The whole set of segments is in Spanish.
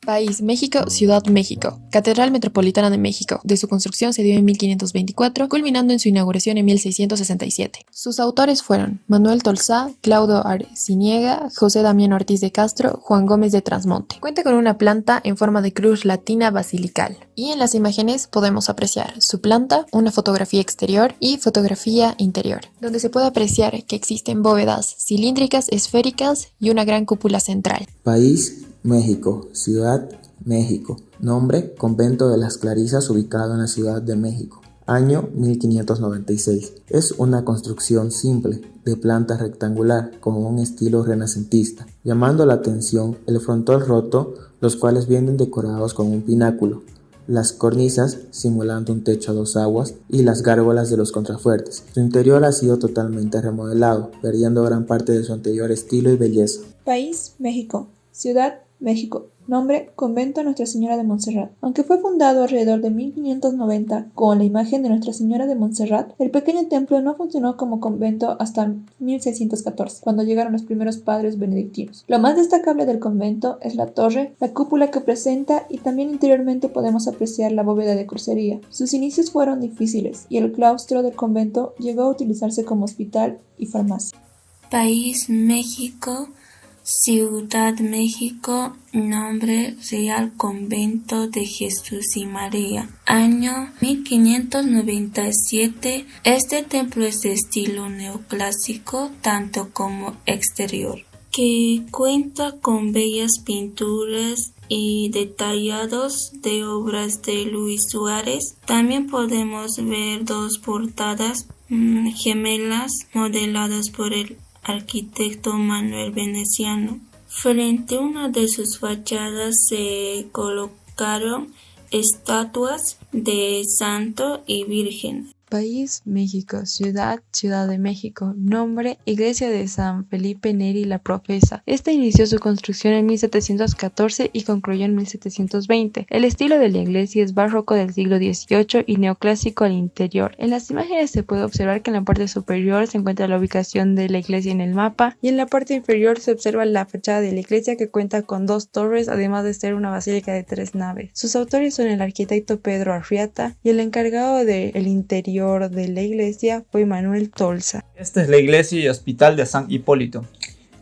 País: México, Ciudad México. Catedral Metropolitana de México. De su construcción se dio en 1524, culminando en su inauguración en 1667. Sus autores fueron Manuel Tolsá, Claudio Arciniega, José Damián Ortiz de Castro, Juan Gómez de Trasmonte. Cuenta con una planta en forma de cruz latina basilical. Y en las imágenes podemos apreciar su planta, una fotografía exterior y fotografía interior, donde se puede apreciar que existen bóvedas cilíndricas, esféricas y una gran cúpula central. País: México, Ciudad México. Nombre: Convento de las Clarisas, ubicado en la Ciudad de México. Año: 1596. Es una construcción simple, de planta rectangular, con un estilo renacentista, llamando la atención el frontón roto, los cuales vienen decorados con un pináculo, las cornisas simulando un techo a dos aguas y las gárgolas de los contrafuertes. Su interior ha sido totalmente remodelado, perdiendo gran parte de su anterior estilo y belleza. País: México, Ciudad México. Nombre: Convento Nuestra Señora de Montserrat. Aunque fue fundado alrededor de 1590 con la imagen de Nuestra Señora de Montserrat, el pequeño templo no funcionó como convento hasta 1614, cuando llegaron los primeros padres benedictinos. Lo más destacable del convento es la torre, la cúpula que presenta, y también interiormente podemos apreciar la bóveda de crucería. Sus inicios fueron difíciles y el claustro del convento llegó a utilizarse como hospital y farmacia. País: México, Ciudad México. Nombre: Real Convento de Jesús y María. Año: 1597. Este templo es de estilo neoclásico, tanto como exterior, que cuenta con bellas pinturas y detallados de obras de Luis Suárez. También podemos ver dos portadas gemelas modeladas por el arquitecto Manuel Veneciano. Frente a una de sus fachadas se colocaron estatuas de santo y virgen. País: México, Ciudad de México. Nombre: Iglesia de San Felipe Neri la Profesa. Esta inició su construcción en 1714 y concluyó en 1720. El estilo de la iglesia es barroco del siglo XVIII y neoclásico al interior. En las imágenes se puede observar que en la parte superior se encuentra la ubicación de la iglesia en el mapa, y en la parte inferior se observa la fachada de la iglesia, que cuenta con dos torres, además de ser una basílica de 3 naves. Sus autores son el arquitecto Pedro Arriata, y el encargado del interior de la iglesia fue Manuel Tolsá. Esta es la iglesia y hospital de San Hipólito,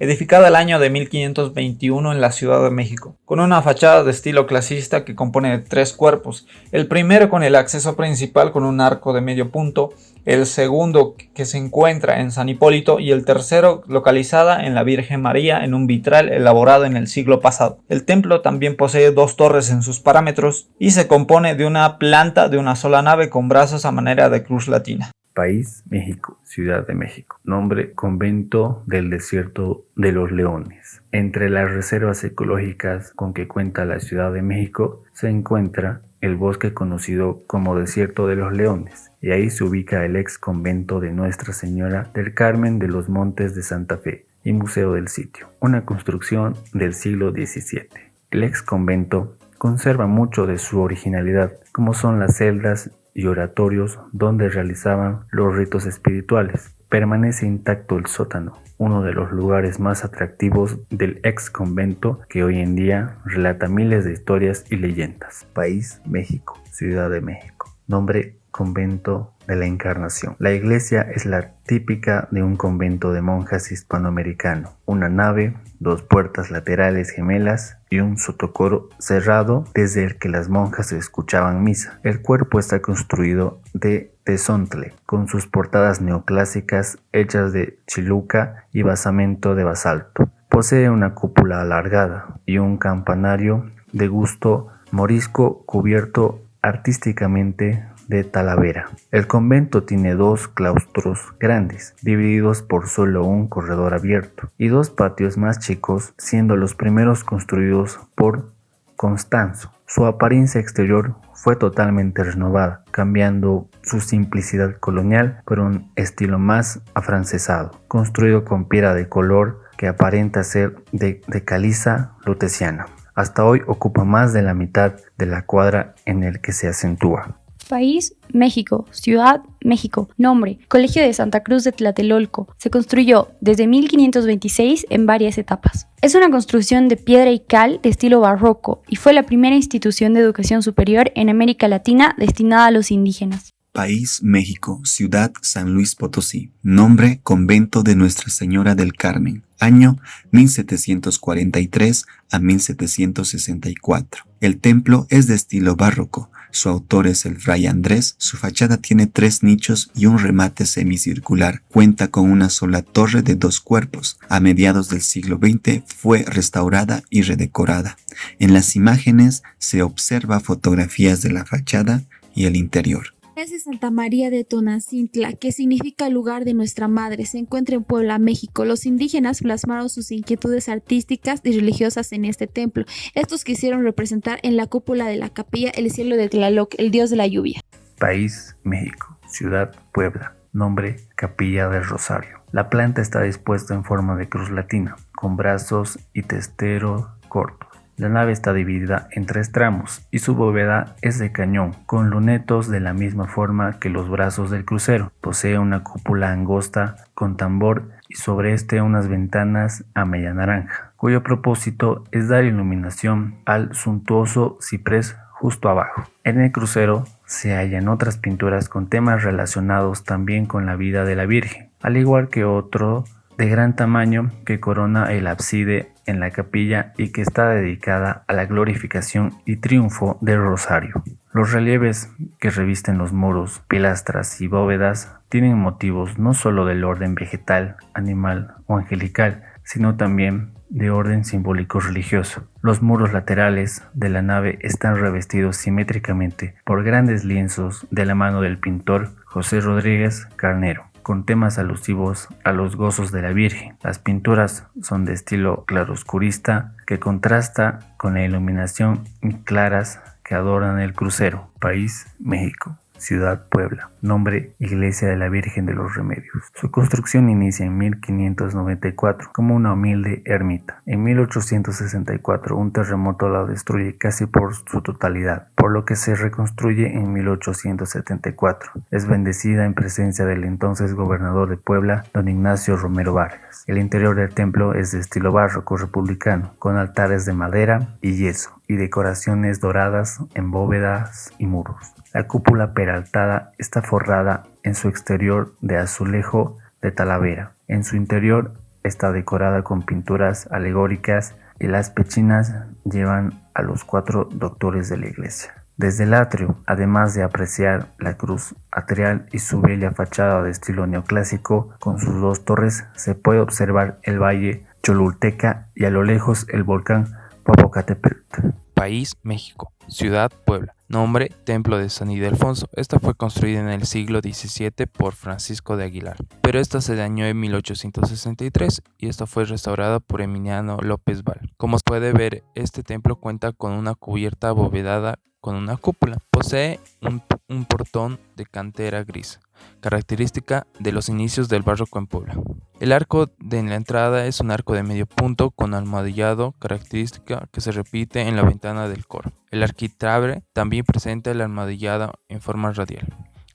edificada el año de 1521 en la Ciudad de México, con una fachada de estilo clasicista que compone de 3 cuerpos, el primero con el acceso principal con un arco de medio punto, el segundo que se encuentra en San Hipólito y el tercero localizada en la Virgen María en un vitral elaborado en el siglo pasado. El templo también posee 2 torres en sus parámetros y se compone de una planta de una sola nave con brazos a manera de cruz latina. País: México, Ciudad de México. Nombre: Convento del Desierto de los Leones. Entre las reservas ecológicas con que cuenta la Ciudad de México se encuentra el bosque conocido como Desierto de los Leones, y ahí se ubica el ex convento de Nuestra Señora del Carmen de los Montes de Santa Fe y museo del sitio, una construcción del siglo XVII. El ex convento conserva mucho de su originalidad, como son las celdas y oratorios donde realizaban los ritos espirituales. Permanece intacto el sótano, uno de los lugares más atractivos del ex convento, que hoy en día relata miles de historias y leyendas. País: México, Ciudad de México. Nombre: Convento de la Encarnación. La iglesia es la típica de un convento de monjas hispanoamericano. Una nave, 2 puertas laterales gemelas y un sotocoro cerrado desde el que las monjas escuchaban misa. El cuerpo está construido de tezontle, con sus portadas neoclásicas hechas de chiluca y basamento de basalto. Posee una cúpula alargada y un campanario de gusto morisco cubierto artísticamente de talavera. El convento tiene 2 claustros grandes, divididos por solo un corredor abierto, y 2 patios más chicos, siendo los primeros construidos por Constanzo. Su apariencia exterior fue totalmente renovada, cambiando su simplicidad colonial por un estilo más afrancesado, construido con piedra de color que aparenta ser de caliza luteciana. Hasta hoy ocupa más de la mitad de la cuadra en el que se acentúa. País, México. Ciudad, México. Nombre, Colegio de Santa Cruz de Tlatelolco. Se construyó desde 1526 en varias etapas. Es una construcción de piedra y cal de estilo barroco y fue la primera institución de educación superior en América Latina destinada a los indígenas. País, México. Ciudad, San Luis Potosí. Nombre, Convento de Nuestra Señora del Carmen. Año 1743 a 1764. El templo es de estilo barroco. Su autor es el Fray Andrés. Su fachada tiene 3 nichos y un remate semicircular. Cuenta con una sola torre de 2 cuerpos. A mediados del siglo XX fue restaurada y redecorada. En las imágenes se observa fotografías de la fachada y el interior. De Santa María de Tonacintla, que significa lugar de nuestra madre, se encuentra en Puebla, México. Los indígenas plasmaron sus inquietudes artísticas y religiosas en este templo. Estos quisieron representar en la cúpula de la capilla el cielo de Tlaloc, el dios de la lluvia. País, México. Ciudad, Puebla. Nombre, Capilla del Rosario. La planta está dispuesta en forma de cruz latina, con brazos y testero cortos. La nave está dividida en 3 tramos y su bóveda es de cañón, con lunetos de la misma forma que los brazos del crucero. Posee una cúpula angosta con tambor y sobre este unas ventanas a media naranja, cuyo propósito es dar iluminación al suntuoso ciprés justo abajo. En el crucero se hallan otras pinturas con temas relacionados también con la vida de la Virgen, al igual que otro de gran tamaño que corona el ábside en la capilla y que está dedicada a la glorificación y triunfo del Rosario. Los relieves que revisten los muros, pilastras y bóvedas tienen motivos no solo del orden vegetal, animal o angelical, sino también de orden simbólico religioso. Los muros laterales de la nave están revestidos simétricamente por grandes lienzos de la mano del pintor José Rodríguez Carnero, con temas alusivos a los gozos de la Virgen. Las pinturas son de estilo claroscurista que contrasta con la iluminación claras que adornan el crucero. País, México. Ciudad, Puebla. Nombre, Iglesia de la Virgen de los Remedios. Su construcción inicia en 1594 como una humilde ermita. En 1864 un terremoto la destruye casi por su totalidad, por lo que se reconstruye en 1874. Es bendecida en presencia del entonces gobernador de Puebla, don Ignacio Romero Vargas. El interior del templo es de estilo barroco republicano, con altares de madera y yeso y decoraciones doradas en bóvedas y muros. La cúpula peraltada está forrada en su exterior de azulejo de Talavera. En su interior está decorada con pinturas alegóricas y las pechinas llevan a los 4 doctores de la iglesia. Desde el atrio, además de apreciar la cruz atrial y su bella fachada de estilo neoclásico con sus 2 torres, se puede observar el valle Cholulteca y a lo lejos el volcán Popocatépetl. País, México. Ciudad, Puebla. Nombre, Templo de San Ildefonso. Esta fue construida en el siglo XVII por Francisco de Aguilar, pero esta se dañó en 1863 y esta fue restaurada por Emiliano López Val. Como se puede ver, este templo cuenta con una cubierta abovedada con una cúpula. Posee un portón de cantera gris, característica de los inicios del barroco en Puebla. El arco de la entrada es un arco de medio punto con almohadillado, característica que se repite en la ventana del coro. El arquitrabe también presenta el almohadillado en forma radial.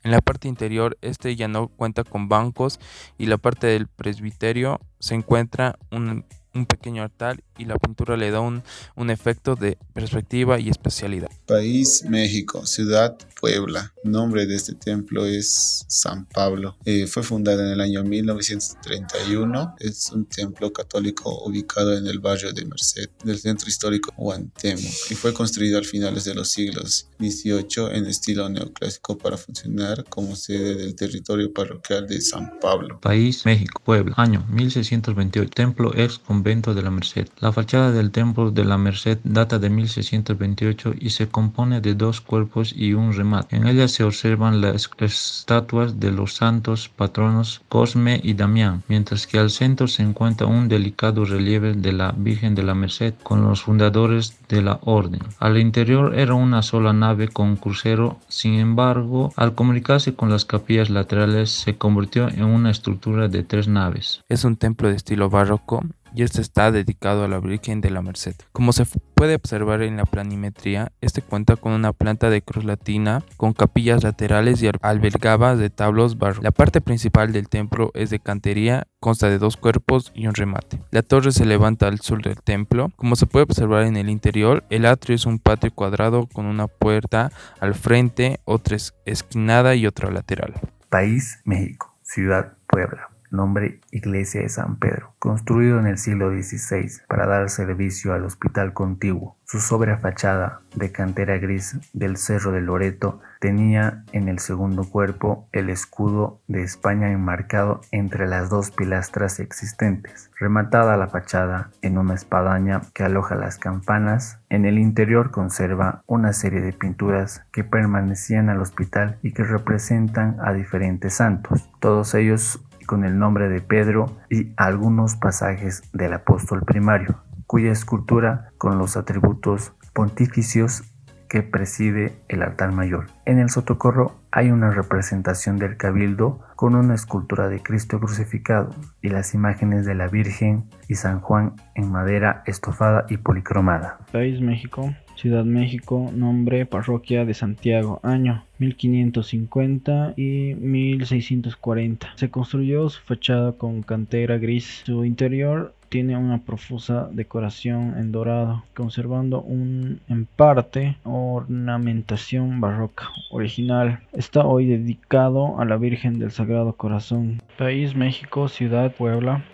En la parte interior, este ya no cuenta con bancos y la parte del presbiterio se encuentra un pequeño altar y la pintura le da un efecto de perspectiva y espacialidad. País, México. Ciudad, Puebla. Nombre de este templo es San Pablo. Fue fundado en el año 1931. Es un templo católico ubicado en el barrio de Merced del centro histórico Huantemo y fue construido a finales de los siglos XVIII en estilo neoclásico para funcionar como sede del territorio parroquial de San Pablo. País, México, Puebla. Año 1628. Templo ex convento de la Merced. La fachada del templo de la Merced data de 1628 y se compone de 2 cuerpos y un remate. En ella se observan las estatuas de los santos patronos Cosme y Damián, mientras que al centro se encuentra un delicado relieve de la Virgen de la Merced con los fundadores de la orden. Al interior era una sola nave con crucero, sin embargo, al comunicarse con las capillas laterales se convirtió en una estructura de 3 naves. Es un templo de estilo barroco y este está dedicado a la Virgen de la Merced. Como se puede observar en la planimetría, este cuenta con una planta de cruz latina con capillas laterales y albergaba de tablos barrocos. La parte principal del templo es de cantería, consta de 2 cuerpos y un remate. La torre se levanta al sur del templo. Como se puede observar en el interior, el atrio es un patio cuadrado con una puerta al frente, otra esquinada y otra lateral. País México, Ciudad Puebla. Nombre Iglesia de San Pedro, construido en el siglo XVI para dar servicio al hospital contiguo. Su sobria fachada de cantera gris del Cerro de Loreto tenía en el segundo cuerpo el escudo de España enmarcado entre las 2 pilastras existentes, rematada la fachada en una espadaña que aloja las campanas. En el interior conserva una serie de pinturas que permanecían al hospital y que representan a diferentes santos, todos ellos con el nombre de Pedro y algunos pasajes del apóstol primario, cuya escultura con los atributos pontificios que preside el altar mayor. En el sotocorro hay una representación del Cabildo con una escultura de Cristo crucificado y las imágenes de la Virgen y San Juan en madera estofada y policromada. País México, Ciudad México, nombre Parroquia de Santiago, año 1550 y 1640. Se construyó su fachada con cantera gris. Su interior tiene una profusa decoración en dorado, conservando en parte ornamentación barroca original. Está hoy dedicado a la Virgen del Sagrado Corazón. País México, Ciudad Puebla.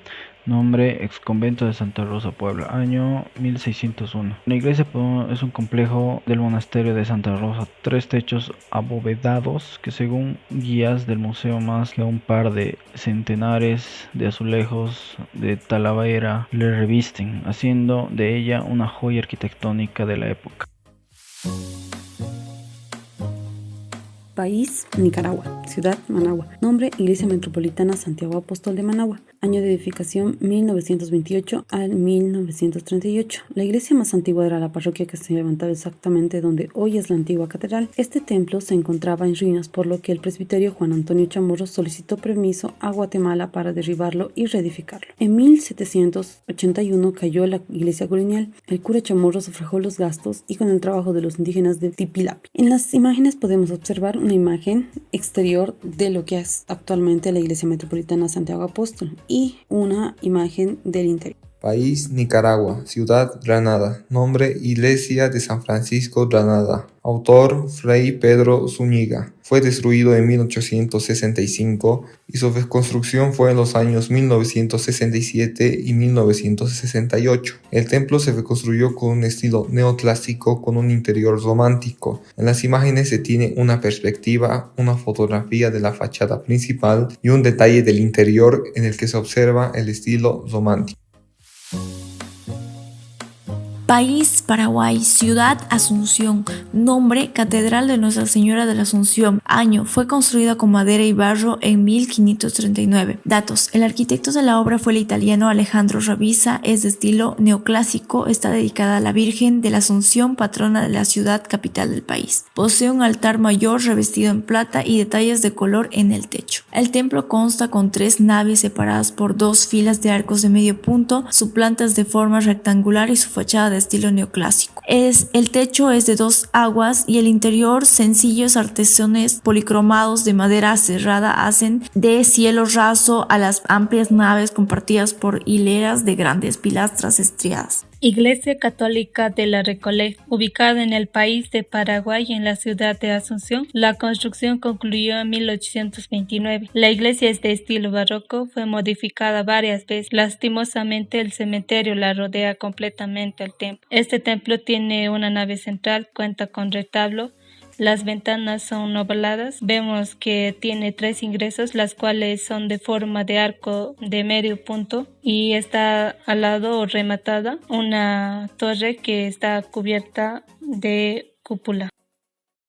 Nombre Exconvento de Santa Rosa, Puebla, año 1601. La iglesia es un complejo del monasterio de Santa Rosa, 3 techos abovedados que según guías del museo más que un par de centenares de azulejos de talavera le revisten, haciendo de ella una joya arquitectónica de la época. País Nicaragua, Ciudad Managua, nombre Iglesia Metropolitana Santiago Apóstol de Managua, año de edificación 1928 al 1938. La iglesia más antigua era la parroquia que se levantaba exactamente donde hoy es la antigua catedral. Este templo se encontraba en ruinas, por lo que el presbiterio Juan Antonio Chamorros solicitó permiso a Guatemala para derribarlo y reedificarlo. En 1781 cayó la iglesia colonial. El cura Chamorros sufragó los gastos y con el trabajo de los indígenas de Tipilapi. En las imágenes podemos observar una imagen exterior de lo que es actualmente la iglesia metropolitana Santiago Apóstol y una imagen del interior. País Nicaragua, Ciudad Granada, nombre Iglesia de San Francisco Granada, autor Fray Pedro Zúñiga. Fue destruido en 1865 y su reconstrucción fue en los años 1967 y 1968. El templo se reconstruyó con un estilo neoclásico con un interior romántico. En las imágenes se tiene una perspectiva, una fotografía de la fachada principal y un detalle del interior en el que se observa el estilo romántico. País Paraguay, Ciudad Asunción, nombre Catedral de Nuestra Señora de la Asunción, año fue construida con madera y barro en 1539. Datos: el arquitecto de la obra fue el italiano Alejandro Ravisa, es de estilo neoclásico, está dedicada a la Virgen de la Asunción, patrona de la ciudad capital del país. Posee un altar mayor revestido en plata y detalles de color en el techo. El templo consta con 3 naves separadas por 2 filas de arcos de medio punto, su planta es de forma rectangular y su fachada de estilo neoclásico. El techo es de 2 aguas y el interior sencillos artesones policromados de madera cerrada hacen de cielo raso a las amplias naves compartidas por hileras de grandes pilastras estriadas. Iglesia Católica de la Recoleta, ubicada en el país de Paraguay en la ciudad de Asunción. La construcción concluyó en 1829. La iglesia es de estilo barroco, fue modificada varias veces. Lastimosamente el cementerio la rodea completamente el templo. Este templo tiene una nave central, cuenta con retablo. Las ventanas son ovaladas. Vemos que tiene 3 ingresos, las cuales son de forma de arco de medio punto y está al lado rematada una torre que está cubierta de cúpula.